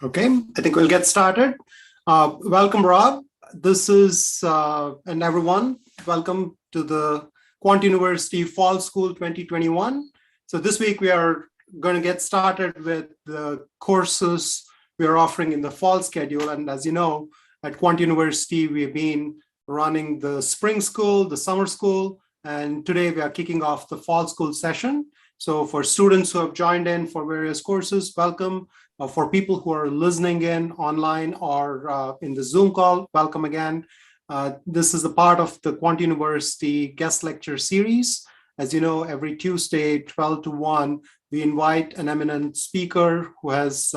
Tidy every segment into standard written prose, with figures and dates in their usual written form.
Okay, I think we'll get started. Welcome, Rob. This is, and everyone, welcome to the Quant University Fall School 2021. So this week we are going to get started with the courses we are offering in the fall schedule. And as you know, at Quant University, we've been running the spring school, the summer school, and today we are kicking off the fall school session. So for students who have joined in for various courses, welcome. For people who are listening in online or in the Zoom call, welcome again. This is a part of the Quant University guest lecture series. As you know, every Tuesday, 12 to 1, we invite an eminent speaker who has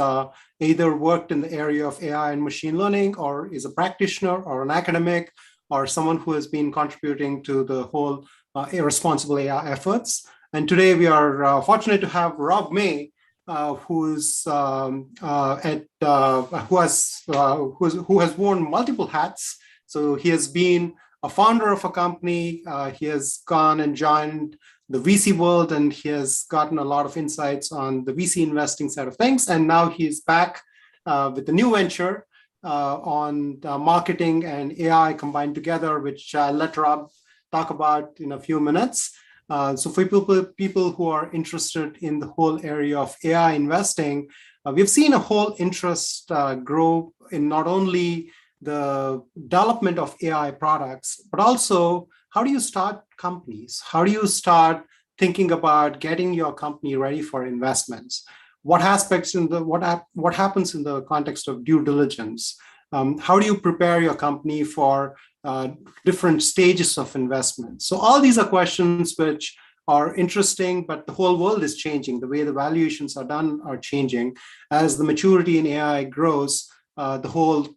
either worked in the area of AI and machine learning, or is a practitioner or an academic, or someone who has been contributing to the whole responsible AI efforts. And today we are fortunate to have Rob May, who has worn multiple hats. So he has been a founder of a company. He has gone and joined the VC world, and he has gotten a lot of insights on the VC investing side of things. And now he's back with a new venture on marketing and AI combined together, which I'll let Rob talk about in a few minutes. So for people who are interested in the whole area of AI investing, we've seen a whole interest grow in not only the development of AI products, but also how do you start companies? How do you start thinking about getting your company ready for investments? What aspects in the what happens in the context of due diligence? How do you prepare your company for different stages of investment? So all these are questions which are interesting, but the whole world is changing. The way the valuations are done are changing. As the maturity in AI grows, the whole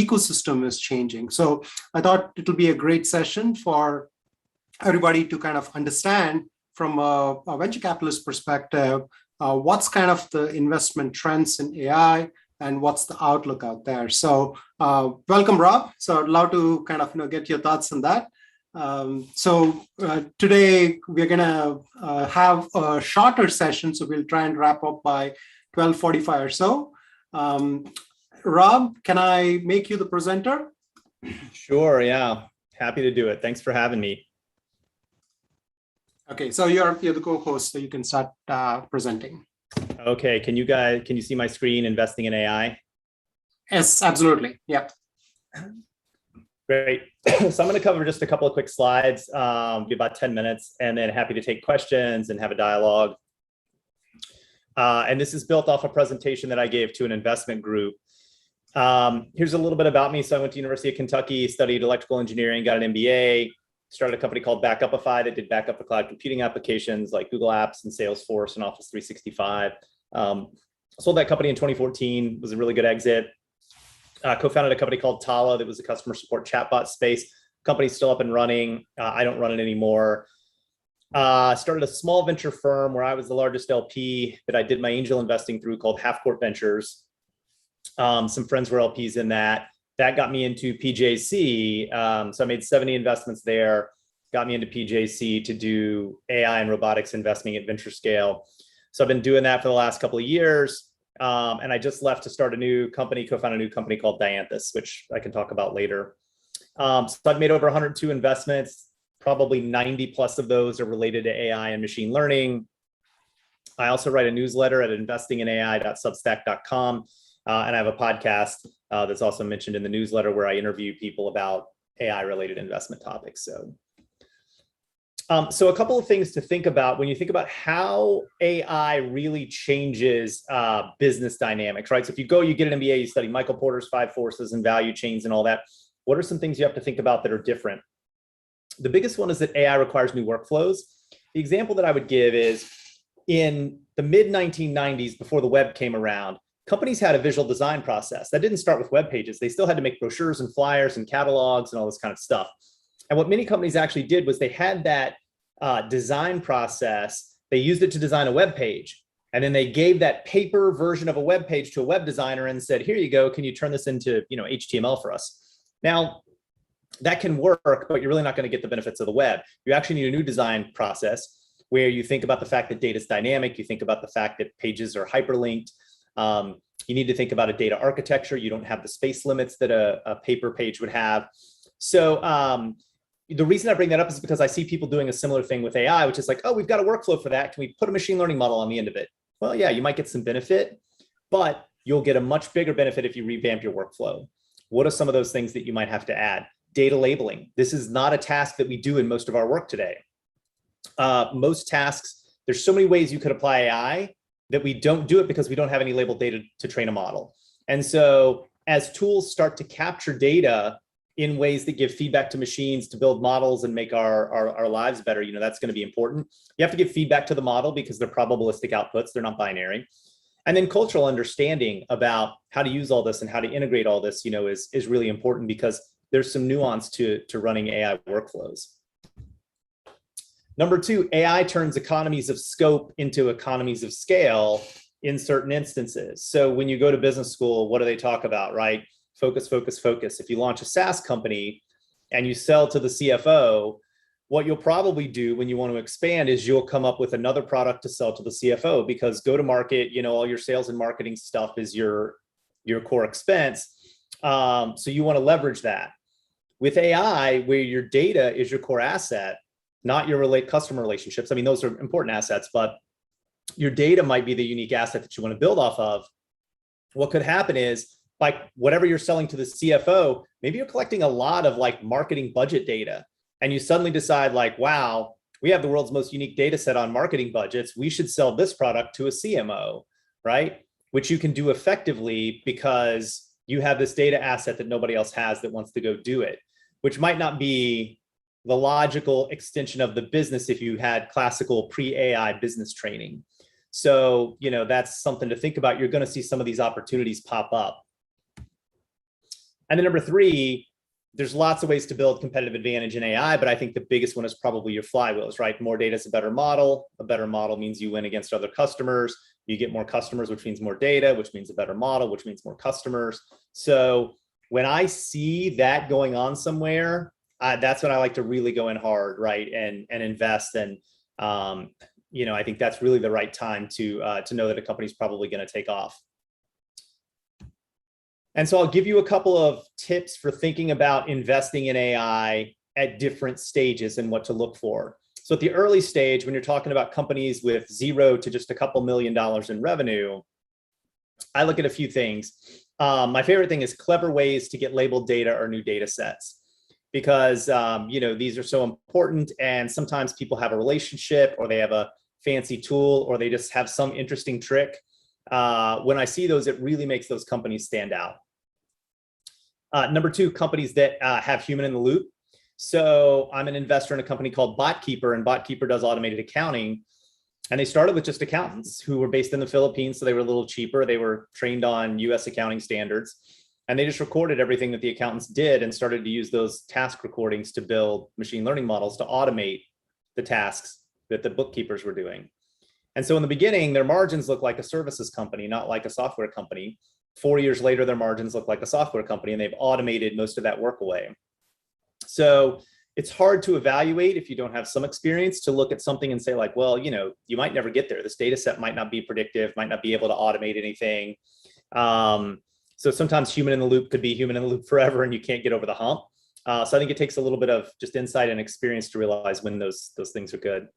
ecosystem is changing. So I thought it'll be a great session for everybody to kind of understand from a venture capitalist perspective, what's kind of the investment trends in AI, and what's the outlook out there. So welcome, Rob. So I'd love to kind of get your thoughts on that. Today we're gonna have a shorter session, so we'll try and wrap up by 12:45 or so. Rob, can I make you the presenter? Sure, yeah. Happy to do it. Thanks for having me. Okay, so you're the co-host, so you can start presenting. Okay, can you see my screen, investing in AI? Yes, absolutely. Yeah. Great. So I'm going to cover just a couple of quick slides, be about 10 minutes, and then happy to take questions and have a dialogue. And this is built off a presentation that I gave to an investment group. Here's a little bit about me. So I went to University of Kentucky, studied electrical engineering, got an MBA, started a company called Backupify that did backup for cloud computing applications like Google Apps and Salesforce and Office 365. Sold that company in 2014, was a really good exit. Co-founded a company called Tala that was a customer support chatbot space. Company's still up and running. I don't run it anymore. Started a small venture firm where I was the largest LP that I did my angel investing through called Half Court Ventures. Some friends were LPs in that. That got me into PJC. So I made 70 investments there, got me into PJC to do AI and robotics investing at venture scale. So I've been doing that for the last couple of years. And I just left to start a new company, co-found a new company called Dianthus, which I can talk about later. So I've made over 102 investments, probably 90 plus of those are related to AI and machine learning. I also write a newsletter at investinginai.substack.com. And I have a podcast that's also mentioned in the newsletter where I interview people about AI-related investment topics. So a couple of things to think about when you think about how AI really changes business dynamics, right? So if you get an MBA, you study Michael Porter's 5 forces and value chains and all that. What are some things you have to think about that are different? The biggest one is that AI requires new workflows. The example that I would give is in the mid-1990s, before the web came around, companies had a visual design process. That didn't start with web pages. They still had to make brochures and flyers and catalogs and all this kind of stuff. And what many companies actually did was they had that design process. They used it to design a web page. And then they gave that paper version of a web page to a web designer and said, here you go. Can you turn this into HTML for us? Now, that can work, but you're really not going to get the benefits of the web. You actually need a new design process where you think about the fact that data is dynamic. You think about the fact that pages are hyperlinked. You need to think about a data architecture. You don't have the space limits that a paper page would have. So the reason I bring that up is because I see people doing a similar thing with AI, which is like, oh, we've got a workflow for that. Can we put a machine learning model on the end of it? Well, yeah, you might get some benefit, but you'll get a much bigger benefit if you revamp your workflow. What are some of those things that you might have to add? Data labeling. This is not a task that we do in most of our work today. Most tasks, there's so many ways you could apply AI that we don't do it because we don't have any labeled data to train a model. And so as tools start to capture data in ways that give feedback to machines to build models and make our lives better, that's going to be important. You have to give feedback to the model because they're probabilistic outputs, they're not binary. And then cultural understanding about how to use all this and how to integrate all this, is really important because there's some nuance to running AI workflows. Number two, AI turns economies of scope into economies of scale in certain instances. So when you go to business school, what do they talk about, right? Focus, focus, focus. If you launch a SaaS company and you sell to the CFO, what you'll probably do when you want to expand is you'll come up with another product to sell to the CFO because go to market, all your sales and marketing stuff is your core expense. So you want to leverage that. With AI, where your data is your core asset, not your customer relationships. I mean, those are important assets, but your data might be the unique asset that you want to build off of. What could happen is, like whatever you're selling to the CFO, maybe you're collecting a lot of marketing budget data, and you suddenly decide wow, we have the world's most unique data set on marketing budgets. We should sell this product to a CMO, right? Which you can do effectively because you have this data asset that nobody else has that wants to go do it, which might not be the logical extension of the business if you had classical pre-AI business training. So, that's something to think about. You're going to see some of these opportunities pop up. And then number three, there's lots of ways to build competitive advantage in AI, but I think the biggest one is probably your flywheels, right? More data is a better model. A better model means you win against other customers. You get more customers, which means more data, which means a better model, which means more customers. So when I see that going on somewhere, that's when I like to really go in hard, right, and invest. And I think that's really the right time to know that a company's probably going to take off. And so I'll give you a couple of tips for thinking about investing in AI at different stages and what to look for. So at the early stage, when you're talking about companies with $0 to just a couple $1 million in revenue, I look at a few things. My favorite thing is clever ways to get labeled data or new data sets. Because these are so important, and sometimes people have a relationship or they have a fancy tool or they just have some interesting trick. When I see those, it really makes those companies stand out. Number two, companies that have human in the loop. So I'm an investor in a company called BotKeeper, and BotKeeper does automated accounting. And they started with just accountants who were based in the Philippines, so they were a little cheaper. They were trained on US accounting standards. And they just recorded everything that the accountants did and started to use those task recordings to build machine learning models to automate the tasks that the bookkeepers were doing. And so in the beginning, their margins look like a services company, not like a software company. 4 years later, their margins look like a software company, and they've automated most of that work away. So it's hard to evaluate if you don't have some experience to look at something and say well, you might never get there. This data set might not be predictive, might not be able to automate anything. So sometimes human in the loop could be human in the loop forever and you can't get over the hump. So I think it takes a little bit of just insight and experience to realize when those things are good.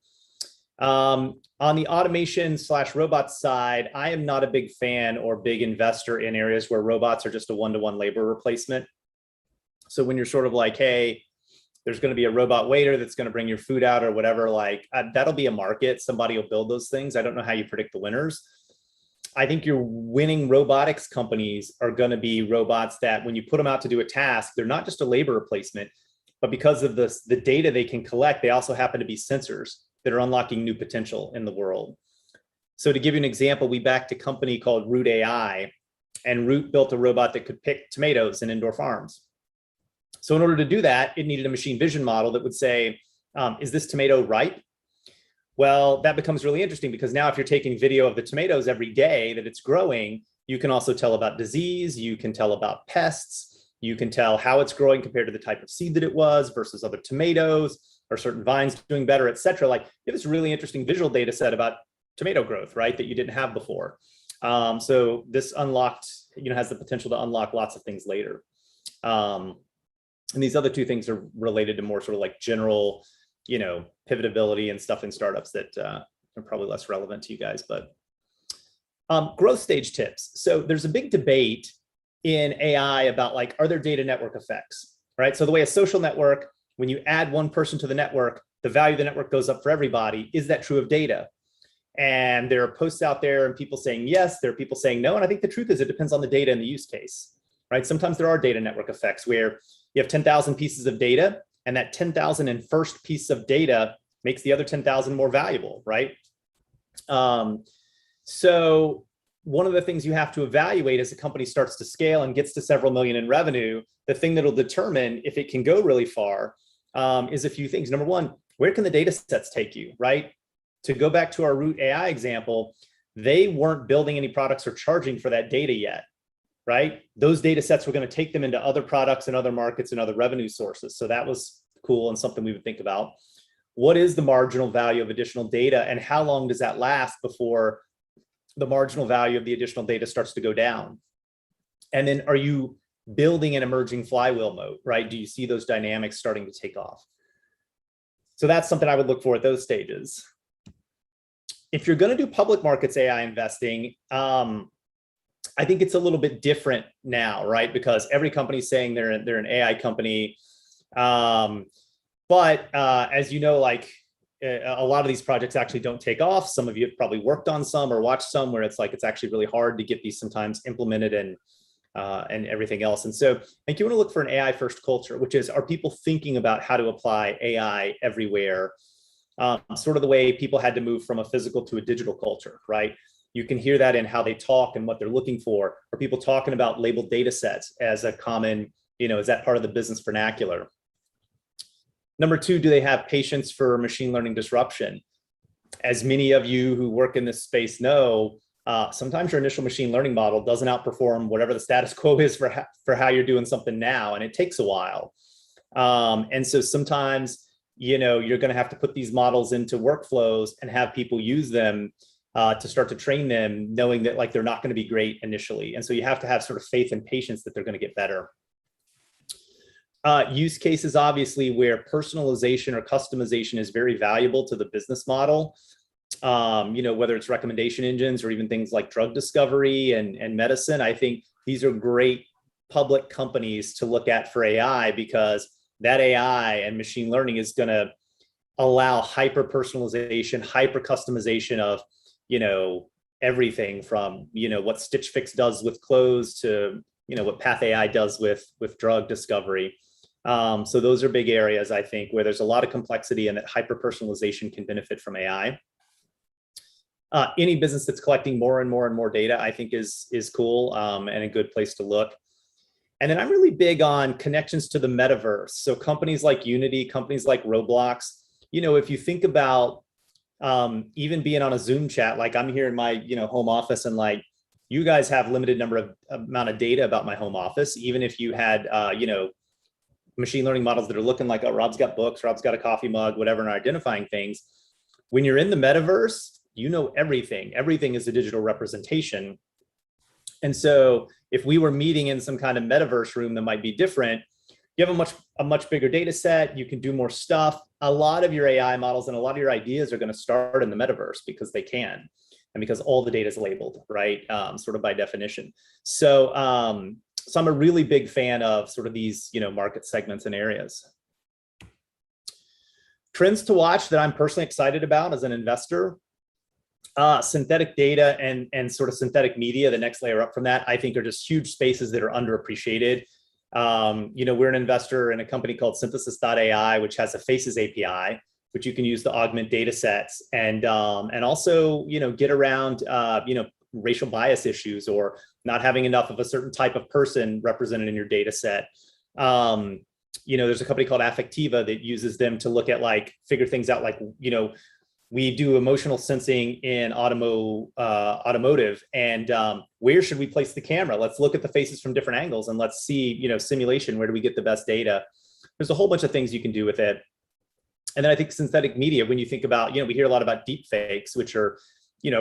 On the automation / robots side, I am not a big fan or big investor in areas where robots are just a one-to-one labor replacement. So when you're sort of hey, there's going to be a robot waiter that's going to bring your food out or whatever, that'll be a market. Somebody will build those things. I don't know how you predict the winners. I think your winning robotics companies are going to be robots that when you put them out to do a task, they're not just a labor replacement, but because of the data they can collect, they also happen to be sensors that are unlocking new potential in the world. So to give you an example, we backed a company called Root AI, and Root built a robot that could pick tomatoes in indoor farms. So in order to do that, it needed a machine vision model that would say, is this tomato ripe? Well, that becomes really interesting because now if you're taking video of the tomatoes every day that it's growing, you can also tell about disease, you can tell about pests, you can tell how it's growing compared to the type of seed that it was versus other tomatoes or certain vines doing better, et cetera. You have this really interesting visual data set about tomato growth, right, that you didn't have before. So this unlocked, has the potential to unlock lots of things later. And these other two things are related to more sort of like general, pivotability and stuff in startups that are probably less relevant to you guys, but growth stage tips. So there's a big debate in AI about like, are there data network effects, right? So the way a social network, when you add one person to the network, the value of the network goes up for everybody. Is that true of data? And there are posts out there and people saying yes, there are people saying no. And I think the truth is it depends on the data and the use case, right? Sometimes there are data network effects where you have 10,000 pieces of data and that 10,000 and first piece of data makes the other 10,000 more valuable, right? So one of the things you have to evaluate as a company starts to scale and gets to several million in revenue, the thing that'll determine if it can go really far is a few things. Number one, where can the data sets take you, right? To go back to our Root AI example, they weren't building any products or charging for that data yet, right? Those data sets were going to take them into other products and other markets and other revenue sources. So that was cool and something we would think about. What is the marginal value of additional data and how long does that last before the marginal value of the additional data starts to go down? And then are you building an emerging flywheel moat, right? Do you see those dynamics starting to take off? So that's something I would look for at those stages. If you're going to do public markets AI investing, I think it's a little bit different now, right? Because every company's saying they're an AI company. But as you know, like a lot of these projects actually don't take off. Some of you have probably worked on some or watched some where it's like, it's actually really hard to get these sometimes implemented and everything else. And so I think you want to look for an AI first culture, which is, are people thinking about how to apply AI everywhere? Sort of the way people had to move from a physical to a digital culture, right? You can hear that in how they talk and what they're looking for. Are people talking about labeled data sets as a common, is that part of the business vernacular? Number two, do they have patience for machine learning disruption? As many of you who work in this space know, sometimes your initial machine learning model doesn't outperform whatever the status quo is for how you're doing something now, and it takes a while. And so sometimes, you're going to have to put these models into workflows and have people use them to start to train them, knowing that like they're not going to be great initially. And so you have to have sort of faith and patience that they're going to get better. Use cases, obviously, where personalization or customization is very valuable to the business model. Whether it's recommendation engines or even things like drug discovery and medicine. I think these are great public companies to look at for AI, because that AI and machine learning is going to allow hyper personalization, hyper customization of, everything from, what Stitch Fix does with clothes to, what Path AI does with drug discovery. So those are big areas, I think, where there's a lot of complexity and that hyper personalization can benefit from AI. Any business that's collecting more and more and more data, I think is cool and a good place to look. And then I'm really big on connections to the metaverse. So companies like Unity, companies like Roblox, if you think about even being on a Zoom chat, like I'm here in my, home office, and like you guys have limited amount of data about my home office. Even if you had, machine learning models that are looking like, oh, Rob's got books, Rob's got a coffee mug, whatever, and are identifying things. When you're in the metaverse, everything. Everything is a digital representation. And so if we were meeting in some kind of metaverse room that might be different, you have a much bigger data set, you can do more stuff. A lot of your AI models and a lot of your ideas are going to start in the metaverse because they can, and because all the data is labeled, right? Sort of by definition. So I'm a really big fan of sort of these, market segments and areas. Trends to watch that I'm personally excited about as an investor. Synthetic data and sort of synthetic media, the next layer up from that, I think are just huge spaces that are underappreciated. We're an investor in a company called Synthesis.ai, which has a Faces API, which you can use to augment data sets and also, get around, racial bias issues or not having enough of a certain type of person represented in your data set. There's a company called Affectiva that uses them to look at figure things out, we do emotional sensing in automotive, and where should we place the camera? Let's look at the faces from different angles and let's see, simulation, where do we get the best data? There's a whole bunch of things you can do with it. And then I think synthetic media, when you think about, we hear a lot about deep fakes, which are,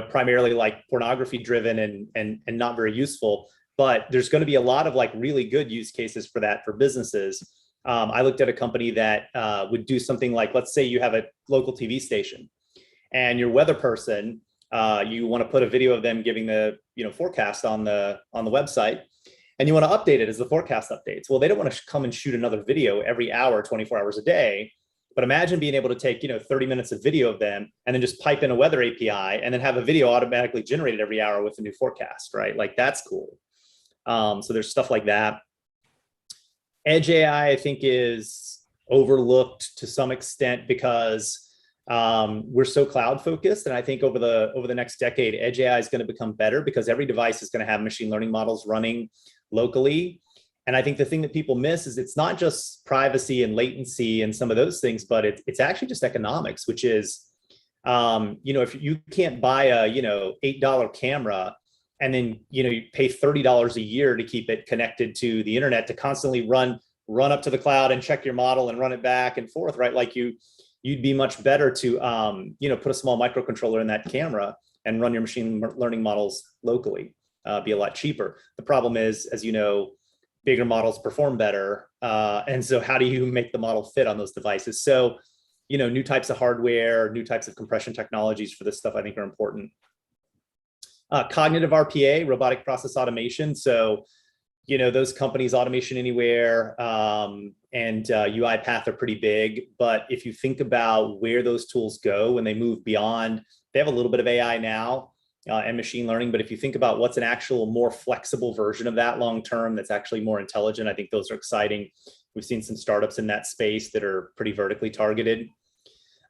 primarily like pornography driven and not very useful. But there's going to be a lot of like really good use cases for that for businesses. I looked at a company that would do something like, let's say you have a local TV station and your weather person, you want to put a video of them giving the forecast on the website, and you want to update it as the forecast updates. Well, they don't want to come and shoot another video every hour, 24 hours a day. But imagine being able to take 30 minutes of video of them and then just pipe in a weather API and then have a video automatically generated every hour with a new forecast, right? Like that's cool. So there's stuff like that. Edge AI, I think, is overlooked to some extent because we're so cloud focused. And I think over the next decade, Edge AI is going to become better because every device is going to have machine learning models running locally. And I think the thing that people miss is it's not just privacy and latency and some of those things, but it's actually just economics, which is, if you can't buy a, $8 camera and then, you pay $30 a year to keep it connected to the internet to constantly run up to the cloud and check your model and run it back and forth, right? Like you'd be much better to, put a small microcontroller in that camera and run your machine learning models locally, be a lot cheaper. The problem is, as you know, bigger models perform better. And so how do you make the model fit on those devices? So, new types of hardware, new types of compression technologies for this stuff, I think are important. Cognitive RPA, robotic process automation. So, those companies, Automation Anywhere and UiPath are pretty big. But if you think about where those tools go when they move beyond, they have a little bit of AI now. And machine learning. But if you think about what's an actual more flexible version of that long term, that's actually more intelligent, I think those are exciting. We've seen some startups in that space that are pretty vertically targeted.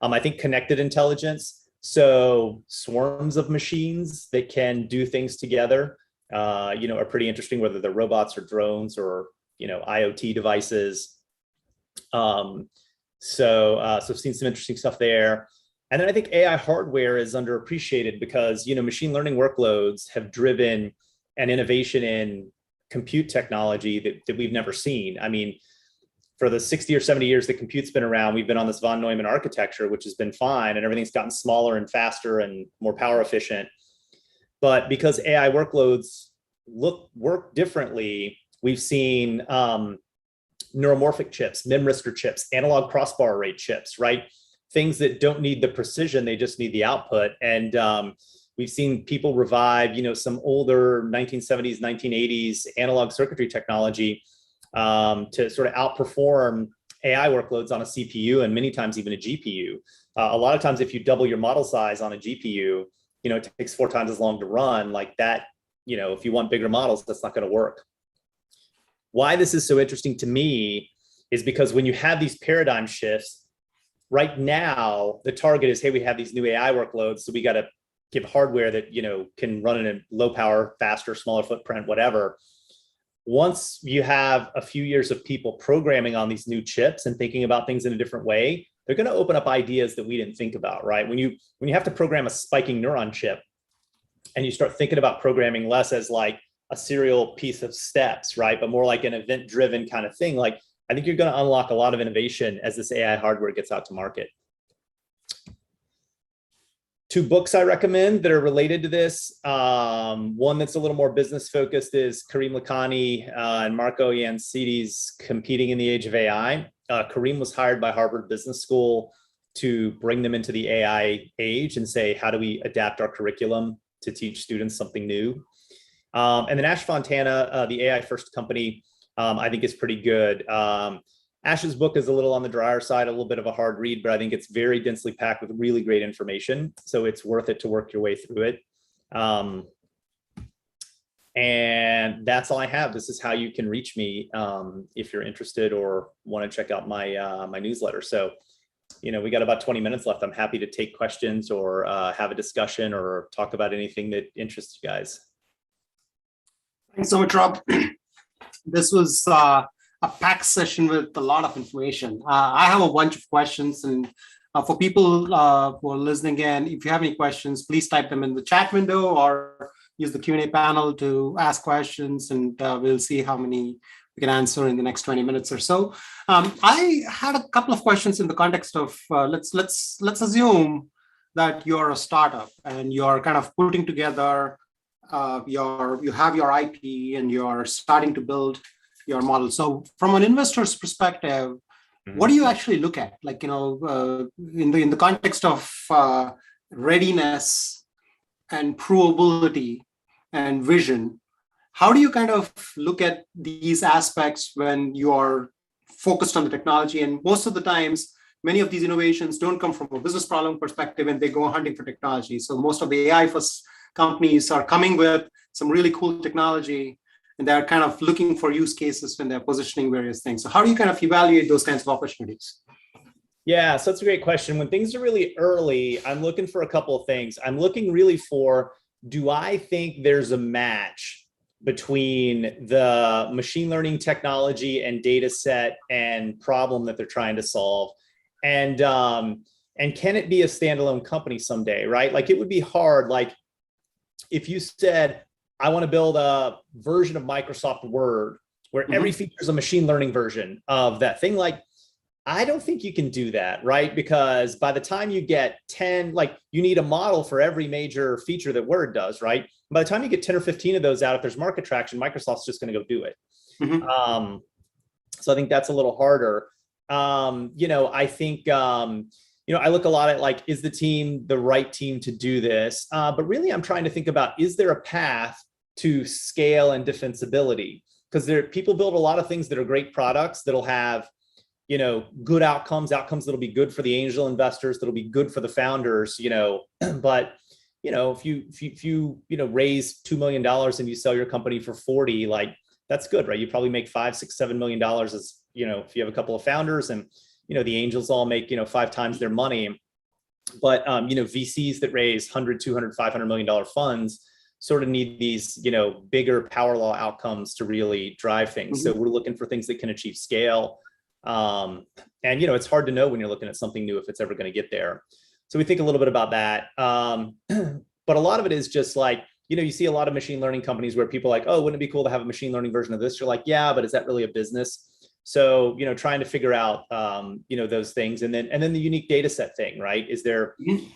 I think connected intelligence. So swarms of machines that can do things together, are pretty interesting, whether they're robots or drones or, IoT devices. So I've seen some interesting stuff there. And then I think AI hardware is underappreciated because, machine learning workloads have driven an innovation in compute technology that we've never seen. I mean, for the 60 or 70 years that compute's been around, we've been on this von Neumann architecture, which has been fine, and everything's gotten smaller and faster and more power efficient. But because AI workloads work differently, we've seen neuromorphic chips, memristor chips, analog crossbar array chips, right? Things that don't need the precision, they just need the output. And we've seen people revive, some older 1970s, 1980s analog circuitry technology to sort of outperform AI workloads on a CPU and many times even a GPU. A lot of times, if you double your model size on a GPU, it takes 4 times as long to run. Like that, if you want bigger models, that's not going to work. Why this is so interesting to me is because when you have these paradigm shifts, right now, the target is, hey, we have these new AI workloads, so we got to give hardware that, can run in a low power, faster, smaller footprint, whatever. Once you have a few years of people programming on these new chips and thinking about things in a different way, they're going to open up ideas that we didn't think about, right? When you have to program a spiking neuron chip and you start thinking about programming less as like a serial piece of steps, right? But more like an event-driven kind of thing, like I think you're going to unlock a lot of innovation as this AI hardware gets out to market. 2 books I recommend that are related to this. One that's a little more business focused is Karim Lakhani and Marco Iancidi's Competing in the Age of AI. Karim was hired by Harvard Business School to bring them into the AI age and say, how do we adapt our curriculum to teach students something new? And then Ash Fontana, the AI First Company, I think is pretty good. Ash's book is a little on the drier side, a little bit of a hard read, but I think it's very densely packed with really great information. So it's worth it to work your way through it. And that's all I have. This is how you can reach me if you're interested or want to check out my my newsletter. So, we got about 20 minutes left. I'm happy to take questions or have a discussion or talk about anything that interests you guys. Thanks so much, Rob. This was a packed session with a lot of information. I have a bunch of questions, and for people who are listening in, if you have any questions, please type them in the chat window or use the Q&A panel to ask questions, and we'll see how many we can answer in the next 20 minutes or so. I had a couple of questions in the context of let's assume that you're a startup and you're kind of putting together you have your IP and you're starting to build your model. So from an investor's perspective, what do you actually look at? Like, in the context of readiness and provability and vision, how do you kind of look at these aspects when you are focused on the technology? And most of the times, many of these innovations don't come from a business problem perspective and they go hunting for technology. So most of the AI first companies are coming with some really cool technology and they're kind of looking for use cases when they're positioning various things. So how do you kind of evaluate those kinds of opportunities? Yeah, so that's a great question. When things are really early, I'm looking for a couple of things. I'm looking really for, do I think there's a match between the machine learning technology and data set and problem that they're trying to solve? And can it be a standalone company someday, right? Like, it would be hard. Like, if you said, I want to build a version of Microsoft Word where every feature is a machine learning version of that thing, like, I don't think you can do that, right? Because by the time you get 10, like, you need a model for every major feature that Word does, right? By the time you get 10 or 15 of those out, if there's market traction, Microsoft's just going to go do it. So I think that's a little harder. I think, I look a lot at, like, is the team the right team to do this? But really, I'm trying to think about, is there a path to scale and defensibility? Because people build a lot of things that are great products that'll have, good outcomes that'll be good for the angel investors, that'll be good for the founders, but, if you raise $2 million and you sell your company for 40, like, that's good, right? You probably make $5, $6, $7 million as, if you have a couple of founders, and, the angels all make, 5 times their money. But, VCs that raise 100, 200, $500 million funds sort of need these, bigger power law outcomes to really drive things. So we're looking for things that can achieve scale. And, it's hard to know when you're looking at something new if it's ever going to get there. So we think a little bit about that. But a lot of it is just like, you see a lot of machine learning companies where people are like, oh, wouldn't it be cool to have a machine learning version of this? You're like, yeah, but is that really a business? So, trying to figure out, those things. And then the unique data set thing, right? Is there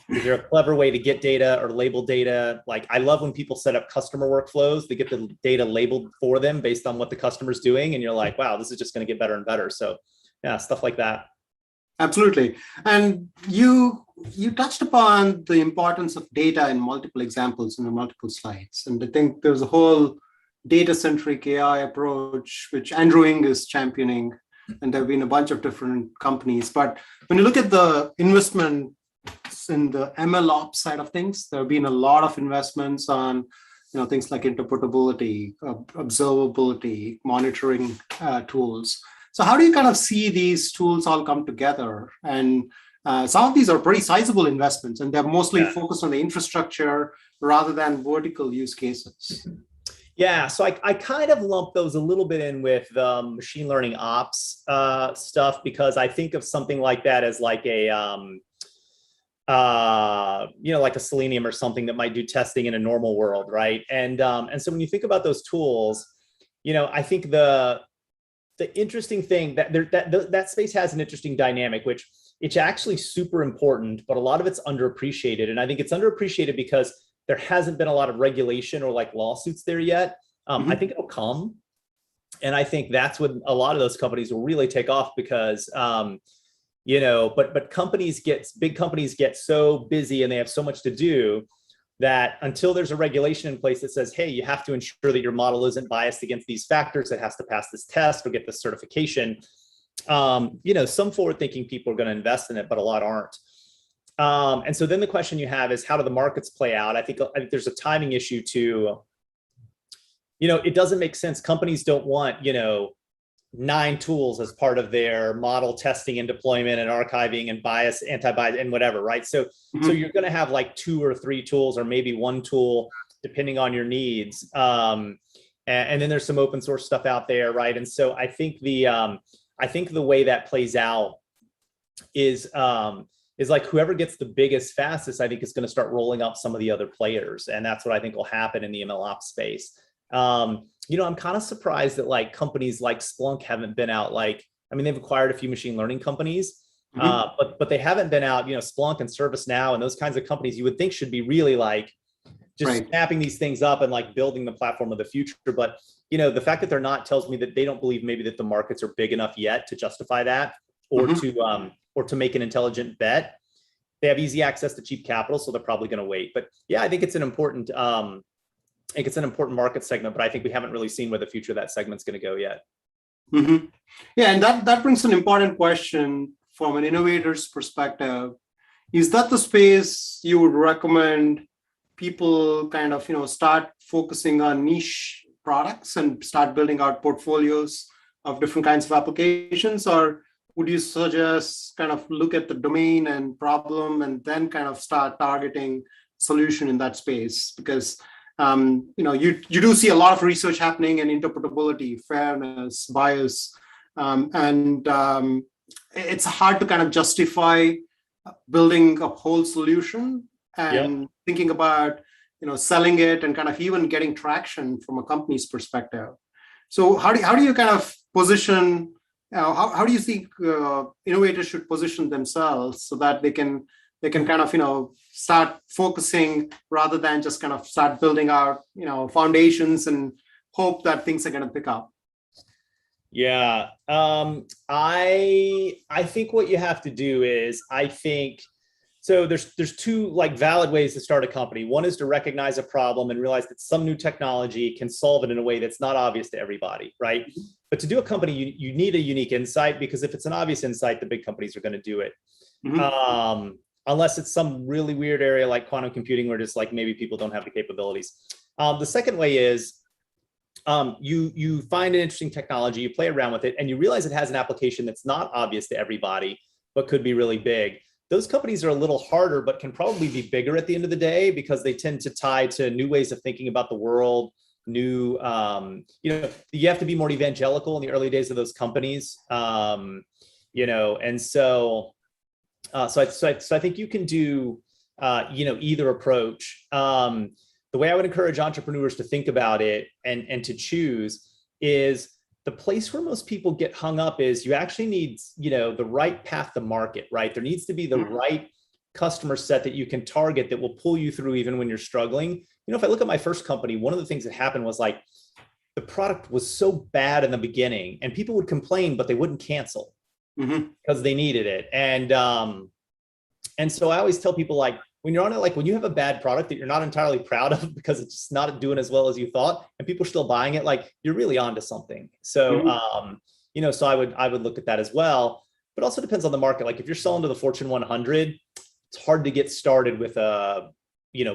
a clever way to get data or label data? Like, I love when people set up customer workflows, they get the data labeled for them based on what the customer's doing. And you're like, wow, this is just going to get better and better. So yeah, stuff like that. Absolutely. And you touched upon the importance of data in multiple examples in the multiple slides. And I think there's a whole data-centric AI approach, which Andrew Ng is championing. And there have been a bunch of different companies. But when you look at the investment in the ML ops side of things, there have been a lot of investments on things like interpretability, observability, monitoring tools. So how do you kind of see these tools all come together? And some of these are pretty sizable investments, and they're mostly focused on the infrastructure rather than vertical use cases. Yeah, so I kind of lump those a little bit in with the machine learning ops stuff, because I think of something like that as like a, like a Selenium or something that might do testing in a normal world, right? And so when you think about those tools, I think the interesting thing that space has an interesting dynamic, which it's actually super important, but a lot of it's underappreciated. And I think it's underappreciated because there hasn't been a lot of regulation or like lawsuits there yet. I think it'll come. And I think that's when a lot of those companies will really take off, because, but big companies get so busy and they have so much to do that until there's a regulation in place that says, hey, you have to ensure that your model isn't biased against these factors, it has to pass this test or get this certification. Some forward-thinking people are going to invest in it, but a lot aren't. And so then the question you have is, how do the markets play out? I think there's a timing issue too. It doesn't make sense. Companies don't want, 9 tools as part of their model testing and deployment and archiving and bias, anti-bias and whatever, right? So you're going to have like 2 or 3 tools, or maybe 1 tool, depending on your needs. And then there's some open source stuff out there, right? And so I think the way that plays out is like whoever gets the biggest, fastest, I think is going to start rolling up some of the other players. And that's what I think will happen in the ML ops space. I'm kind of surprised that like companies like Splunk haven't been out. Like, I mean, they've acquired a few machine learning companies, But they haven't been out, Splunk and ServiceNow and those kinds of companies you would think should be really like just snapping these things up and like building the platform of the future. But, the fact that they're not tells me that they don't believe maybe that the markets are big enough yet to justify that or to make an intelligent bet. They have easy access to cheap capital, so they're probably going to wait. But yeah, I think it's an important market segment, but I think we haven't really seen where the future of that segment's going to go yet. Yeah, and that brings an important question from an innovator's perspective. Is that the space you would recommend people kind of, start focusing on niche products and start building out portfolios of different kinds of applications? Or would you suggest kind of look at the domain and problem and then kind of start targeting solution in that space? Because you do see a lot of research happening in interpretability, fairness, bias, and it's hard to kind of justify building a whole solution and thinking about selling it and kind of even getting traction from a company's perspective. So how do you kind of position? How do you think innovators should position themselves so that they can kind of start focusing rather than just kind of start building out foundations and hope that things are going to pick up? Yeah, I think what you have to do is so there's two like valid ways to start a company. One is to recognize a problem and realize that some new technology can solve it in a way that's not obvious to everybody, right? But to do a company, you need a unique insight, because if it's an obvious insight, the big companies are going to do it. Unless it's some really weird area like quantum computing, where just like maybe people don't have the capabilities. The second way is you find an interesting technology, you play around with it, and you realize it has an application that's not obvious to everybody, but could be really big. Those companies are a little harder, but can probably be bigger at the end of the day, because they tend to tie to new ways of thinking about the world, you have to be more evangelical in the early days of those companies, and so I think you can do, either approach. The way I would encourage entrepreneurs to think about it and to choose is the place where most people get hung up is you actually need, the right path to market, right? There needs to be the right customer set that you can target that will pull you through even when you're struggling. If I look at my first company, one of the things that happened was like the product was so bad in the beginning and people would complain, but they wouldn't cancel because they needed it. And so I always tell people, like, when you're on it, like when you have a bad product that you're not entirely proud of because it's just not doing as well as you thought and people are still buying it, like you're really onto something. So, so I would look at that as well, but also depends on the market. Like if you're selling to the Fortune 100, it's hard to get started with a,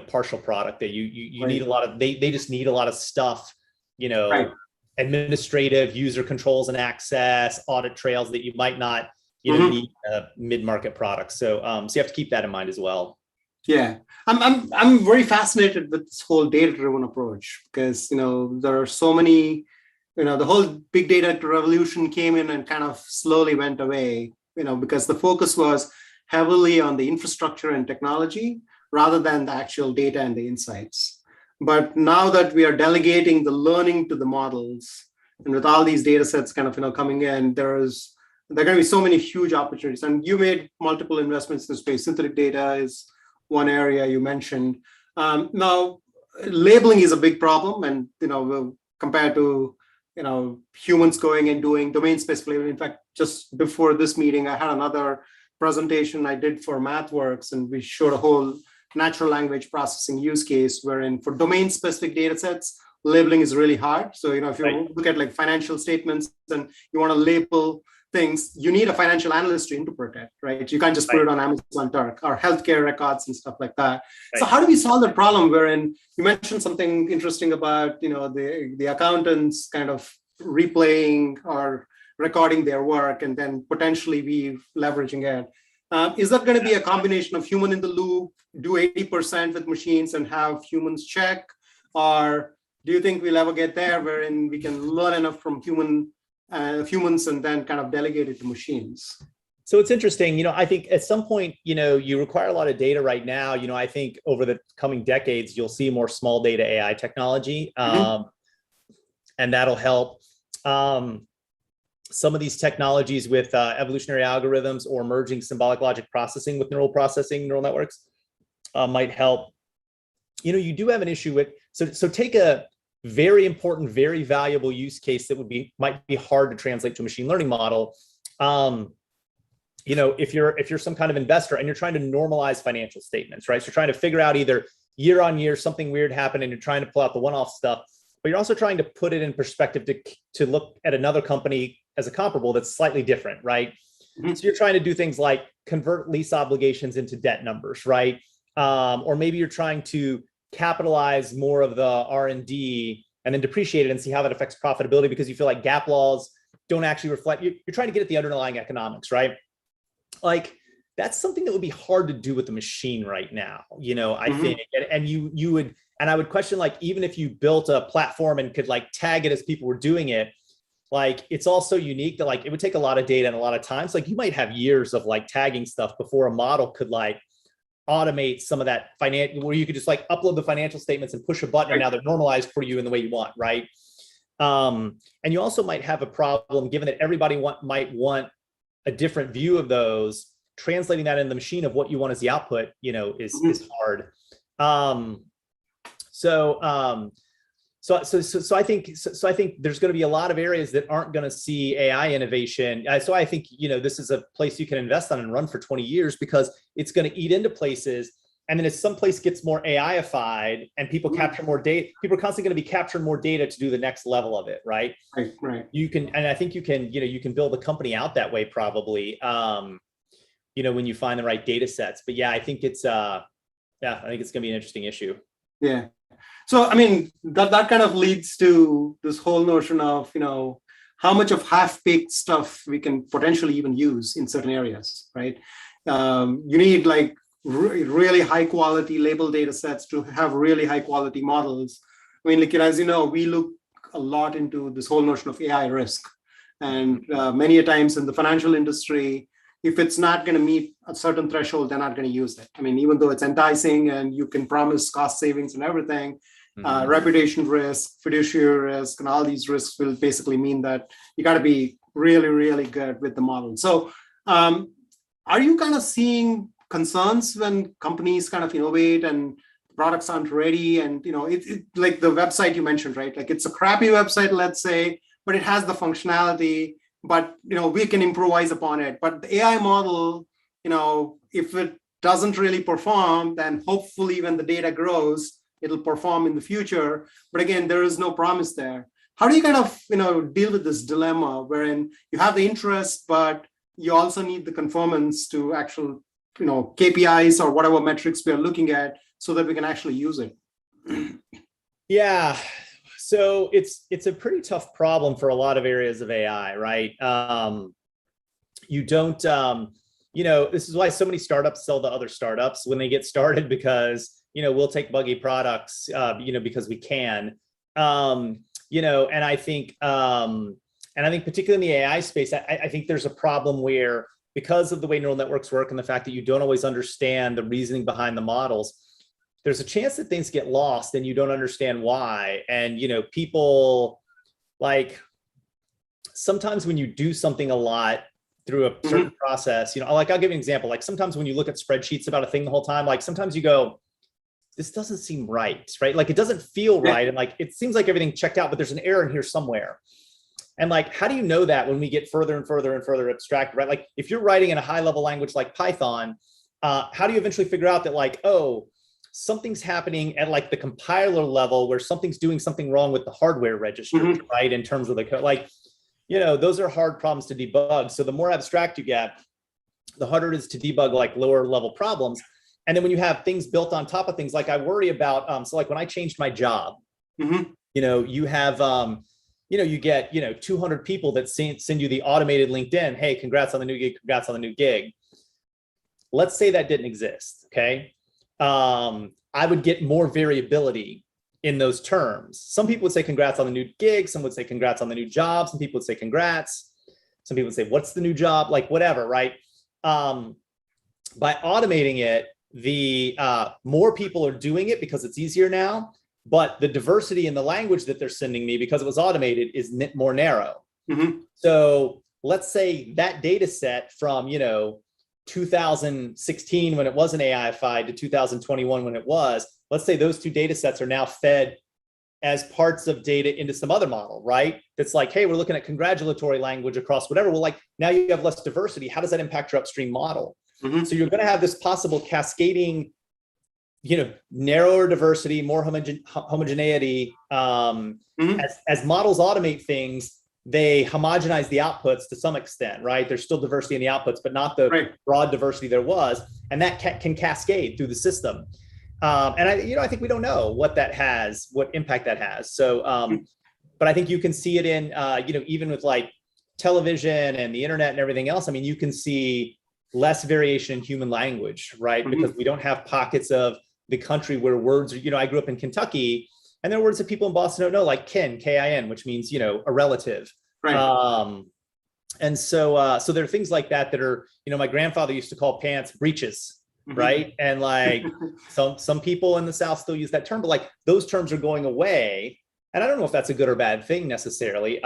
partial product that you need a lot of, they just need a lot of stuff, administrative user controls and access, audit trails that you might not, need a mid-market product. So, so you have to keep that in mind as well. Yeah, I'm very fascinated with this whole data-driven approach, because there are so many, the whole big data revolution came in and kind of slowly went away, because the focus was heavily on the infrastructure and technology rather than the actual data and the insights. But now that we are delegating the learning to the models, and with all these data sets kind of coming in, there are going to be so many huge opportunities. And you made multiple investments in the space. Synthetic data is one area you mentioned. Now, labeling is a big problem, and compared to humans going and doing domain-specific labeling. In fact, just before this meeting, I had another presentation I did for MathWorks, and we showed a whole natural language processing use case wherein for domain-specific data sets, labeling is really hard. So if you look at like financial statements and you want to label things, you need a financial analyst to interpret it, right? You can't just put it on Amazon Turk or healthcare records and stuff like that. So how do we solve the problem wherein you mentioned something interesting about, the accountants kind of replaying or recording their work and then potentially we leveraging it. Is that going to be a combination of human in the loop, do 80% with machines and have humans check? Or do you think we'll ever get there wherein we can learn enough from humans and then kind of delegate it to machines? So it's interesting, I think at some point, you require a lot of data right now. I think over the coming decades, you'll see more small data AI technology, and that'll help. some of these technologies with evolutionary algorithms or merging symbolic logic processing with neural networks might help. You do have an issue with, so take a very important, very valuable use case that might be hard to translate to a machine learning model. If you're some kind of investor and you're trying to normalize financial statements, right? So you're trying to figure out either year on year, something weird happened and you're trying to pull out the one-off stuff, but you're also trying to put it in perspective to look at another company as a comparable that's slightly different, right? Mm-hmm. So you're trying to do things like convert lease obligations into debt numbers, right? Or maybe you're trying to capitalize more of the R&D and then depreciate it and see how that affects profitability because you feel like GAAP laws don't actually reflect, you're trying to get at the underlying economics, right? Like that's something that would be hard to do with the machine right now, I think, and you would, and I would question, like, even if you built a platform and could like tag it as people were doing it, like it's also unique that like it would take a lot of data and a lot of time. So like you might have years of like tagging stuff before a model could like automate some of that financial, where you could just like upload the financial statements and push a button and now they're normalized for you in the way you want, right? And you also might have a problem given that everybody might want a different view of those. Translating that in the machine of what you want as the output, is hard. So I think there's going to be a lot of areas that aren't going to see AI innovation. So I think, this is a place you can invest on and run for 20 years because it's going to eat into places. And then as some place gets more AI-ified and people capture more data, people are constantly going to be capturing more data to do the next level of it, right? Right. You can, and I think you can build a company out that way probably, when you find the right data sets. But yeah, I think it's going to be an interesting issue. Yeah. So, I mean, that kind of leads to this whole notion of, how much of half-baked stuff we can potentially even use in certain areas, right? You need like really high quality label data sets to have really high quality models. I mean, like, as you know, we look a lot into this whole notion of AI risk. And many a times in the financial industry, if it's not going to meet a certain threshold, they're not going to use it. I mean, even though it's enticing and you can promise cost savings and everything, reputation risk, fiduciary risk, and all these risks will basically mean that you got to be really, really good with the model. So are you kind of seeing concerns when companies kind of innovate and products aren't ready? And, it like the website you mentioned, right? Like it's a crappy website, let's say, but it has the functionality. But, we can improvise upon it. But the AI model, if it doesn't really perform, then hopefully when the data grows, it'll perform in the future. But again, there is no promise there. How do you kind of, deal with this dilemma wherein you have the interest, but you also need the conformance to actual, KPIs or whatever metrics we are looking at so that we can actually use it? Yeah. So it's a pretty tough problem for a lot of areas of AI, right? You don't, this is why so many startups sell to other startups when they get started because, we'll take buggy products, because we can, and I think particularly in the AI space, I think there's a problem where because of the way neural networks work and the fact that you don't always understand the reasoning behind the models, there's a chance that things get lost and you don't understand why. And, people like sometimes when you do something a lot through a certain process, like I'll give you an example. Like sometimes when you look at spreadsheets about a thing the whole time, like sometimes you go, this doesn't seem right? Like it doesn't feel right. And like, it seems like everything checked out, but there's an error in here somewhere. And like, how do you know that when we get further and further and further abstract, right? Like if you're writing in a high level language like Python, how do you eventually figure out that like, oh, something's happening at like the compiler level where something's doing something wrong with the hardware register, right? In terms of the code, like, those are hard problems to debug. So the more abstract you get, the harder it is to debug like lower level problems. And then when you have things built on top of things, like I worry about, so like when I changed my job, you have, you get, 200 people that send you the automated LinkedIn, hey, congrats on the new gig, congrats on the new gig. Let's say that didn't exist, okay? I would get more variability in those terms. Some people would say congrats on the new gig. Some would say congrats on the new job. Some people would say congrats. Some people would say, what's the new job? Like whatever, right? By automating it, the more people are doing it because it's easier now, but the diversity in the language that they're sending me because it was automated is more narrow. Mhm. So let's say that data set from, 2016 when it wasn't AIified to 2021 when it was, let's say those two data sets are now fed as parts of data into some other model, right? That's like, hey, we're looking at congratulatory language across whatever. Well, like now you have less diversity. How does that impact your upstream model? Mhm. So you're going to have this possible cascading, narrower diversity, more homogeneity. Mhm. As models automate things, they homogenize the outputs to some extent, right? There's still diversity in the outputs, but not the Right. broad diversity there was, and that can cascade through the system. And I think we don't know what impact that has. So, but I think you can see it in, even with like television and the internet and everything else. I mean, you can see less variation in human language, right? Mhm. Because we don't have pockets of the country where words are, I grew up in Kentucky, and there are words that people in Boston don't know, like kin, K-I-N, which means, a relative. Right. And so there are things like that are, my grandfather used to call pants breeches, Mhm. right? And like some people in the South still use that term, but like those terms are going away. And I don't know if that's a good or bad thing necessarily.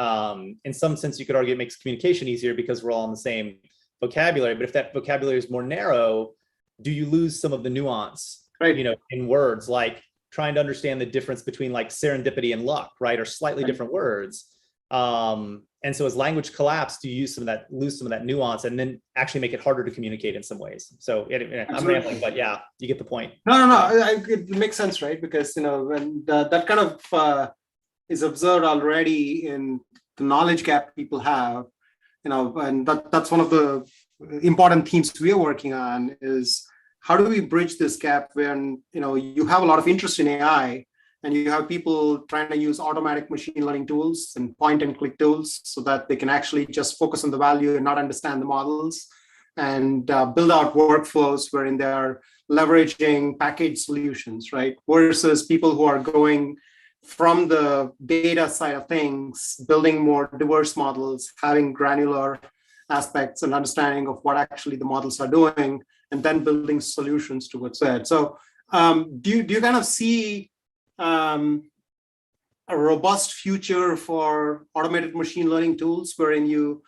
In some sense, you could argue it makes communication easier because we're all in the same vocabulary. But if that vocabulary is more narrow, do you lose some of the nuance, Right. in words, like trying to understand the difference between like serendipity and luck, right? Or slightly Right. different words. And so as language collapse, do you lose some of that nuance and then actually make it harder to communicate in some ways? So I'm rambling, but yeah, you get the point. No. It makes sense, right? Because when that kind of is observed already in the knowledge gap people have, and that's one of the important themes we are working on is how do we bridge this gap when you have a lot of interest in AI and you have people trying to use automatic machine learning tools and point and click tools so that they can actually just focus on the value and not understand the models and build out workflows wherein they're leveraging packaged solutions, right? Versus people who are going from the data side of things, building more diverse models, having granular aspects and understanding of what actually the models are doing, and then building solutions towards that. So do you kind of see a robust future for automated machine learning tools wherein you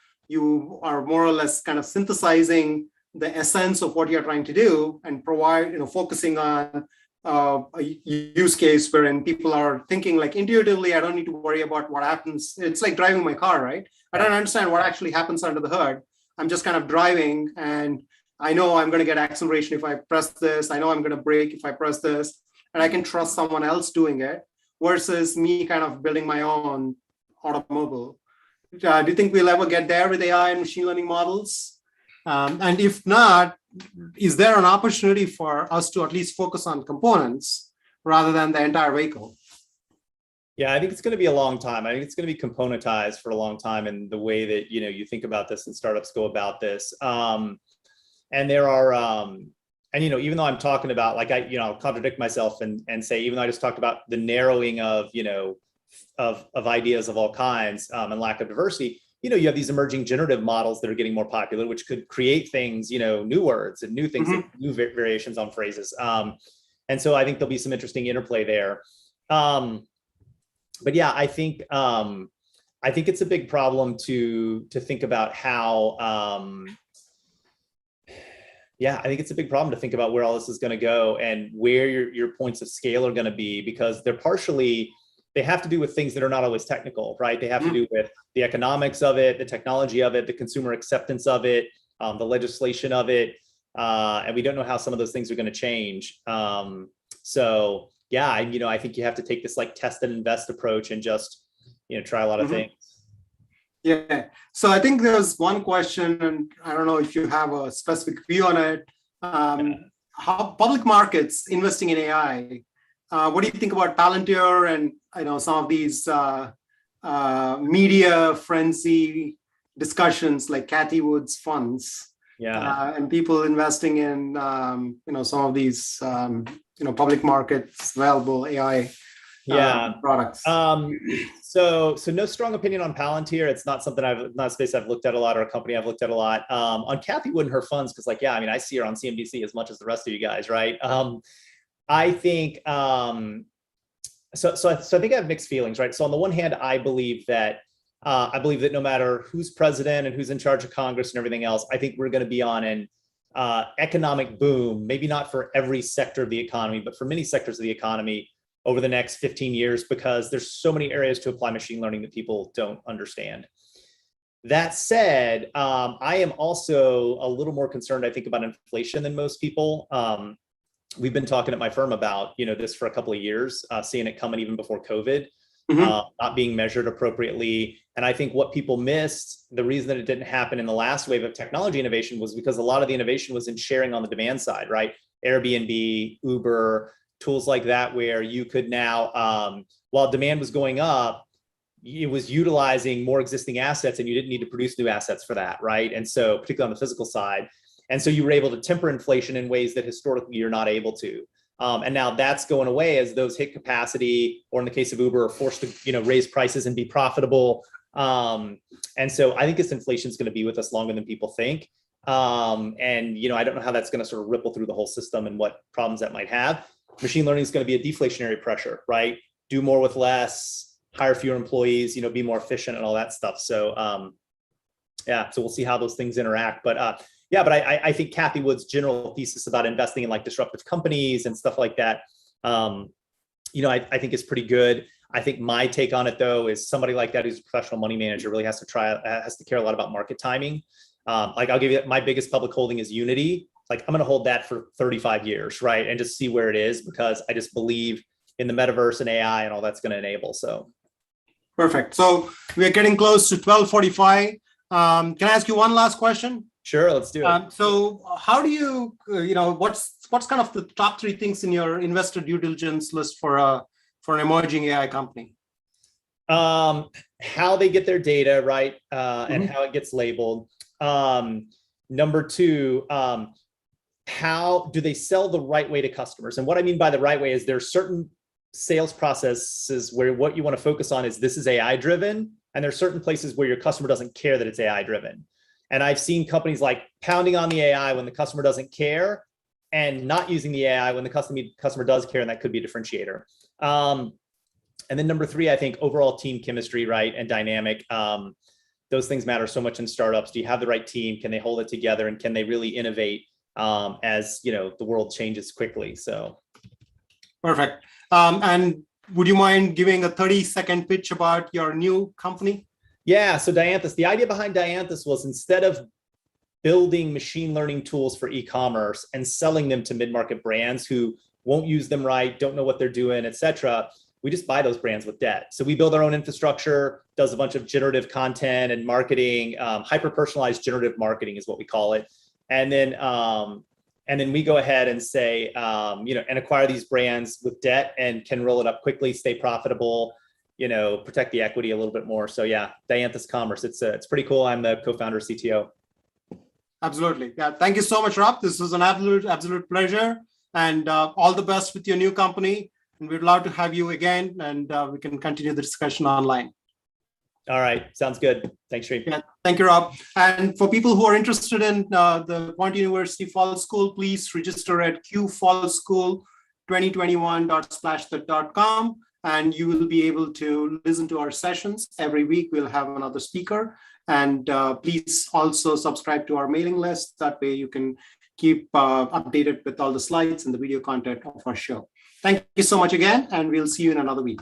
are more or less kind of synthesizing the essence of what you're trying to do and provide, focusing on a use case wherein people are thinking like intuitively, I don't need to worry about what happens. It's like driving my car, right? I don't understand what actually happens under the hood. I'm just kind of driving and I know I'm going to get acceleration if I press this. I know I'm going to brake if I press this, and I can trust someone else doing it versus me kind of building my own automobile. Do you think we'll ever get there with AI and machine learning models? And if not, is there an opportunity for us to at least focus on components rather than the entire vehicle? Yeah, I think it's going to be a long time. I think it's going to be componentized for a long time in the way that, you think about this and startups go about this. And there are, even though I'm talking about, like, I'll contradict myself and say, even though I just talked about the narrowing of, of ideas of all kinds and lack of diversity, you have these emerging generative models that are getting more popular, which could create things, new words and new things, Mm-hmm. new variations on phrases. And so I think there'll be some interesting interplay there. But yeah, I think it's a big problem to think about how, I think it's a big problem to think about where all this is going to go and where your points of scale are going to be, because they have to do with things that are not always technical, right? They have to do with the economics of it, the technology of it, the consumer acceptance of it, the legislation of it. And we don't know how some of those things are going to change. So yeah, I think you have to take this like test and invest approach and just, try a lot of things. Yeah. So I think there's one question, and I don't know if you have a specific view on it. How public markets investing in AI, what do you think about Palantir and some of these media frenzy discussions like Cathy Wood's funds? Yeah. And people investing in some of these public markets available AI products. So no strong opinion on Palantir. It's not a space I've looked at a lot, or a company I've looked at a lot. On Cathy Wood and her funds, because I see her on CNBC as much as the rest of you guys, right? I think so I think I have mixed feelings, right? So on the one hand, I believe that I believe that no matter who's president and who's in charge of Congress and everything else, I think we're going to be on an economic boom, maybe not for every sector of the economy, but for many sectors of the economy over the next 15 years, because there's so many areas to apply machine learning that people don't understand. That said, I am also a little more concerned, I think, about inflation than most people. We've been talking at my firm about this for a couple of years, seeing it coming even before COVID, not being measured appropriately. And I think what people missed, the reason that it didn't happen in the last wave of technology innovation was because a lot of the innovation was in sharing on the demand side, right? Airbnb, Uber, tools like that, where you could now, while demand was going up, it was utilizing more existing assets and you didn't need to produce new assets for that, right? And so particularly on the physical side. And so you were able to temper inflation in ways that historically you're not able to. And now that's going away as those hit capacity, or in the case of Uber, are forced to raise prices and be profitable. And so I think this inflation is going to be with us longer than people think. And I don't know how that's going to sort of ripple through the whole system and what problems that might have. Machine learning is going to be a deflationary pressure, right? Do more with less, hire fewer employees, be more efficient and all that stuff. So so we'll see how those things interact. But I think Kathy Wood's general thesis about investing in like disruptive companies and stuff like that, I think is pretty good. I think my take on it though is somebody like that who's a professional money manager really has to care a lot about market timing. Like I'll give you my biggest public holding is Unity. Like I'm going to hold that for 35 years, right? And just see where it is, because I just believe in the metaverse and AI and all that's going to enable. So. Perfect. So we're getting close to 12:45. Can I ask you one last question? Sure, let's do it. So how do you, what's kind of the top 3 things in your investor due diligence list for an emerging AI company? How they get their data, right? And how it gets labeled. Number 2, how do they sell the right way to customers? And what I mean by the right way is there's certain sales processes where what you want to focus on is this is AI driven. And there's certain places where your customer doesn't care that it's AI driven. And I've seen companies like pounding on the AI when the customer doesn't care, and not using the AI when the customer does care, and that could be a differentiator. And then number 3, I think overall team chemistry, right, and dynamic. Those things matter so much in startups. Do you have the right team? Can they hold it together? And can they really innovate as the world changes quickly? So. Perfect. And would you mind giving a 30-second pitch about your new company? Yeah, so Dianthus, the idea behind Dianthus was, instead of building machine learning tools for e-commerce and selling them to mid-market brands who won't use them right, don't know what they're doing, et cetera, we just buy those brands with debt. So we build our own infrastructure, does a bunch of generative content and marketing, hyper-personalized generative marketing is what we call it. And then we go ahead and say, and acquire these brands with debt and can roll it up quickly, stay profitable, protect the equity a little bit more. So yeah, Dianthus Commerce, it's pretty cool. I'm the co-founder, CTO. Absolutely. Yeah. Thank you so much, Rob. This was an absolute pleasure, and all the best with your new company. And we'd love to have you again, and we can continue the discussion online. All right. Sounds good. Thanks, Sri. Yeah, thank you, Rob. And for people who are interested in the Point University Fall School, please register at qfallschool2021.splashthat.com, and you will be able to listen to our sessions. Every week, we'll have another speaker. And please also subscribe to our mailing list. That way you can keep updated with all the slides and the video content of our show. Thank you so much again, and we'll see you in another week.